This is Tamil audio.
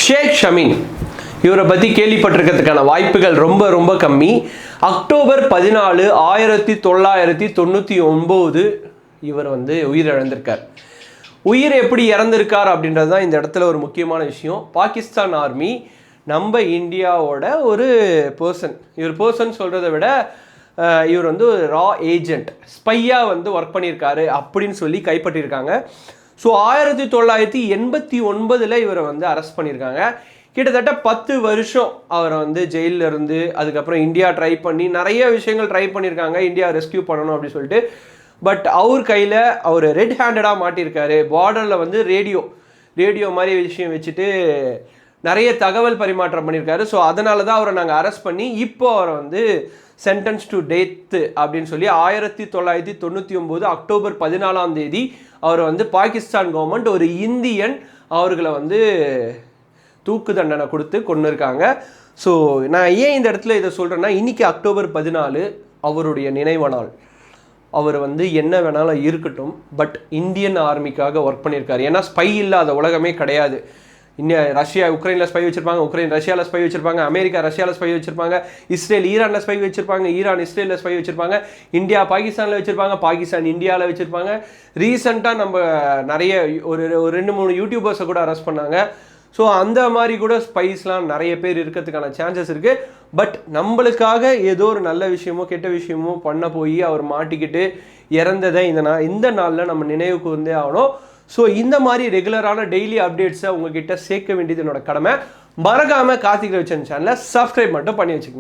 ஷேக் ஷமீன் இவரை பற்றி கேள்விப்பட்டிருக்கிறதுக்கான வாய்ப்புகள் ரொம்ப ரொம்ப கம்மி. அக்டோபர் 14, 1999 இவர் உயிரிழந்திருக்கார். உயிர் எப்படி இறந்திருக்கார் அப்படின்றது தான் இந்த இடத்துல ஒரு முக்கியமான விஷயம். பாகிஸ்தான் ஆர்மி நம்ம இந்தியாவோட ஒரு பர்சன், இவர் பர்சன் சொல்கிறத விட இவர் ரா ஏஜென்ட், ஸ்பையாக ஒர்க் பண்ணியிருக்காரு அப்படின்னு சொல்லி கைப்பற்றியிருக்காங்க. ஸோ 1989 இவரை அரெஸ்ட் பண்ணியிருக்காங்க. கிட்டத்தட்ட 10 வருஷம் அவரை ஜெயிலில் இருந்து அதுக்கப்புறம் இந்தியா ட்ரை பண்ணி நிறைய விஷயங்கள் ட்ரை பண்ணியிருக்காங்க, இந்தியா ரெஸ்கியூ பண்ணணும் அப்படின்னு சொல்லிட்டு. பட் அவர் கையில் அவர் ரெட் ஹேண்டடாக மாட்டியிருக்காரு. பார்டரில் ரேடியோ மாதிரி விஷயம் வச்சுட்டு நிறைய தகவல் பரிமாற்றம் பண்ணியிருக்காரு. ஸோ அதனால தான் அவரை நாங்கள் அரெஸ்ட் பண்ணி இப்போ அவரை சென்டென்ஸ் டு டெத்து அப்படின்னு சொல்லி 1999 அக்டோபர் 14 அவர் பாகிஸ்தான் கவர்மெண்ட் ஒரு இந்தியன் அவர்களை தூக்கு தண்டனை கொடுத்து கொண்டு இருக்காங்க. ஸோ நான் ஏன் இந்த இடத்துல இதை சொல்கிறேன்னா, இன்றைக்கி அக்டோபர் 14 அவருடைய நினைவு நாள். அவர் என்ன வேணாலும் இருக்கட்டும், பட் இந்தியன் ஆர்மிக்காக ஒர்க் பண்ணியிருக்காரு. ஏன்னா ஸ்பை இல்லாத உலகமே கிடையாது. இன்னும் ரஷ்யா உக்ரைனில் ஸ்பை வச்சுருப்பாங்க, உக்ரைன் ரஷ்யாவில் ஸ்பை வச்சுருப்பாங்க, அமெரிக்கா ரஷ்யாவில் ஸ்பை வச்சுருப்பாங்க, இஸ்ரேல் ஈரானில் ஸ்பை வச்சுருப்பாங்க, ஈரான் இஸ்ரேலில் ஸ்பை வச்சுருப்பாங்க, இந்தியா பாகிஸ்தானில் வச்சுருப்பாங்க, பாகிஸ்தான் இந்தியாவில் வச்சுருப்பாங்க. ரீசெண்டாக நம்ம நிறைய ஒரு 2-3 யூடியூபர்ஸை கூட அரெஸ்ட் பண்ணாங்க. ஸோ அந்த மாதிரி கூட ஸ்பைஸ்லாம் நிறைய பேர் இருக்கிறதுக்கான சான்சஸ் இருக்குது. பட் நம்மளுக்காக ஏதோ ஒரு நல்ல விஷயமோ கெட்ட விஷயமோ பண்ண போய் அவர் மாட்டிக்கிட்டு இறந்ததை இந்த நாளில் நம்ம நினைவுக்கு ஆகணும். ஸோ இந்த மாதிரி ரெகுலரான டெய்லி அப்டேட்ஸை உங்ககிட்ட சேர்க்க வேண்டியது என்னோட கடமை. மறக்காமல் கார்த்திக் ரவிச்சந்திரன் சேனலை சப்ஸ்கிரைப் மட்டும் பண்ணி வச்சுக்கோங்க.